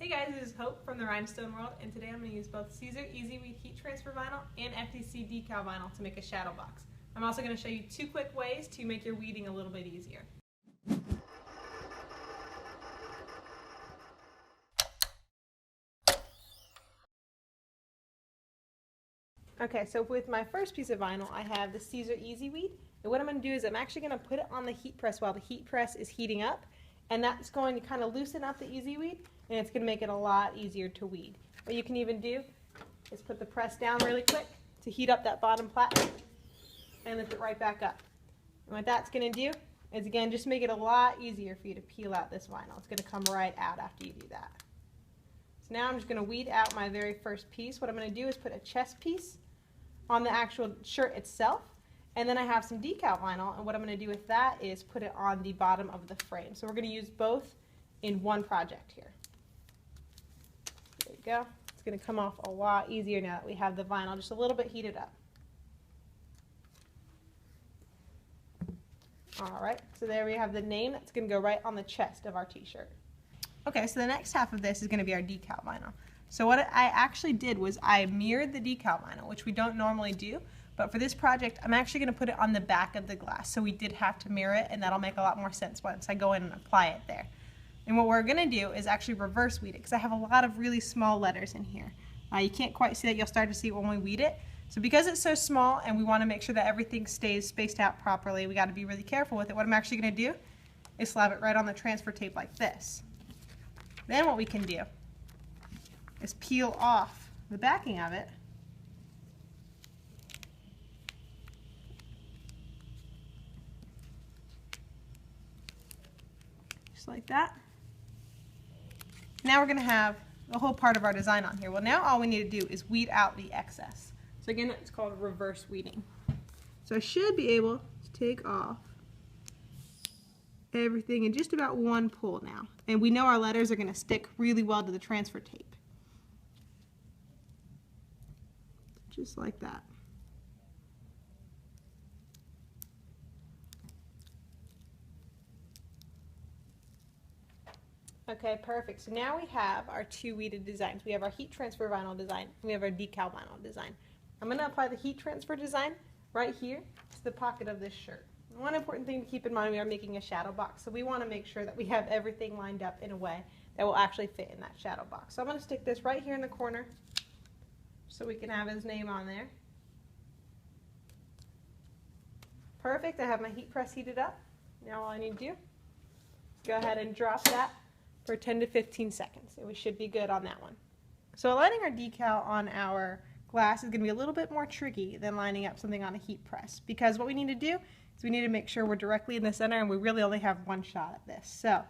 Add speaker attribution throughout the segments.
Speaker 1: Hey guys, this is Hope from the Rhinestone World, and today I'm going to use both Siser Easy Weed Heat Transfer Vinyl and FDC Decal Vinyl to make a shadow box. I'm also going to show you two quick ways to make your weeding a little bit easier. Okay, so with my first piece of vinyl, I have the Siser Easy Weed, and what I'm going to do is I'm actually going to put it on the heat press while the heat press is heating up, and that's going to kind of loosen up the Easy Weed, and it's going to make it a lot easier to weed. What you can even do is put the press down really quick to heat up that bottom plate, and lift it right back up. And what that's going to do is, again, just make it a lot easier for you to peel out this vinyl. It's going to come right out after you do that. So now I'm just going to weed out my very first piece. What I'm going to do is put a chest piece on the actual shirt itself, and then I have some decal vinyl, and what I'm going to do with that is put it on the bottom of the frame. So we're going to use both in one project here. There you go. It's going to come off a lot easier now that we have the vinyl just a little bit heated up. Alright, so there we have the name that's going to go right on the chest of our t-shirt. Okay, so the next half of this is going to be our decal vinyl. So what I actually did was I mirrored the decal vinyl, which we don't normally do, but for this project I'm actually going to put it on the back of the glass. So we did have to mirror it, and that'll make a lot more sense once I go in and apply it there. And what we're going to do is actually reverse weed it, because I have a lot of really small letters in here. You can't quite see that. You'll start to see it when we weed it. So because it's so small and we want to make sure that everything stays spaced out properly, we got to be really careful with it. What I'm actually going to do is slap it right on the transfer tape like this. Then what we can do is peel off the backing of it. Just like that. Now we're going to have the whole part of our design on here. Well, now all we need to do is weed out the excess. So again, it's called reverse weeding. So I should be able to take off everything in just about one pull now. And we know our letters are going to stick really well to the transfer tape. Just like that. Okay, perfect. So now we have our two weeded designs. We have our heat transfer vinyl design, and we have our decal vinyl design. I'm going to apply the heat transfer design right here to the pocket of this shirt. One important thing to keep in mind, we are making a shadow box, so we want to make sure that we have everything lined up in a way that will actually fit in that shadow box. So I'm going to stick this right here in the corner so we can have his name on there. Perfect. I have my heat press heated up. Now all I need to do is go ahead and drop that for 10 to 15 seconds, and we should be good on that one. So lining our decal on our glass is going to be a little bit more tricky than lining up something on a heat press, because what we need to do is we need to make sure we're directly in the center, and we really only have one shot at this. So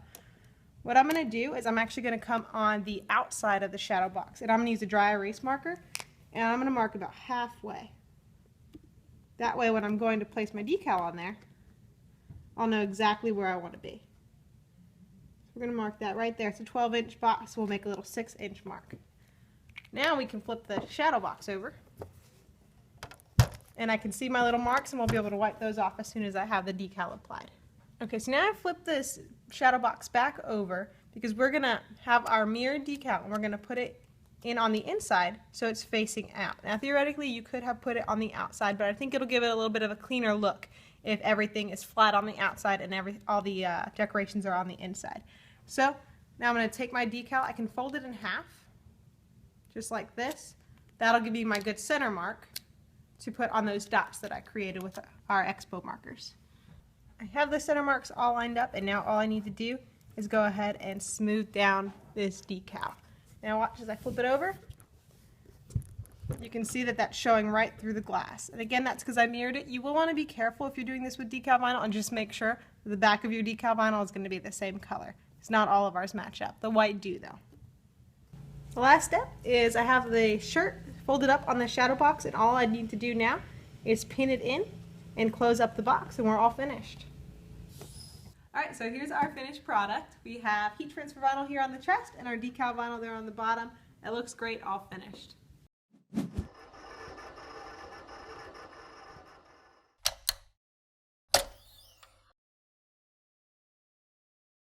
Speaker 1: what I'm going to do is I'm actually going to come on the outside of the shadow box, and I'm going to use a dry erase marker, and I'm going to mark about halfway. That way when I'm going to place my decal on there, I'll know exactly where I want to be. We're going to mark that right there. It's a 12-inch box, so we'll make a little 6-inch mark. Now we can flip the shadow box over, and I can see my little marks, and we'll be able to wipe those off as soon as I have the decal applied. Okay, so now I've flipped this shadow box back over because we're going to have our mirrored decal, and we're going to put it in on the inside so it's facing out. Now theoretically you could have put it on the outside, but I think it'll give it a little bit of a cleaner look if everything is flat on the outside and all the decorations are on the inside. So now I'm going to take my decal, I can fold it in half, just like this. That'll give you my good center mark to put on those dots that I created with our Expo markers. I have the center marks all lined up, and now all I need to do is go ahead and smooth down this decal. Now watch as I flip it over. You can see that that's showing right through the glass. And again, that's because I mirrored it. You will want to be careful if you're doing this with decal vinyl, and just make sure that the back of your decal vinyl is going to be the same color. It's not all of ours match up. The white do though. The last step is I have the shirt folded up on the shadow box, and all I need to do now is pin it in and close up the box, and we're all finished. Alright, so here's our finished product. We have heat transfer vinyl here on the chest and our decal vinyl there on the bottom. It looks great, all finished.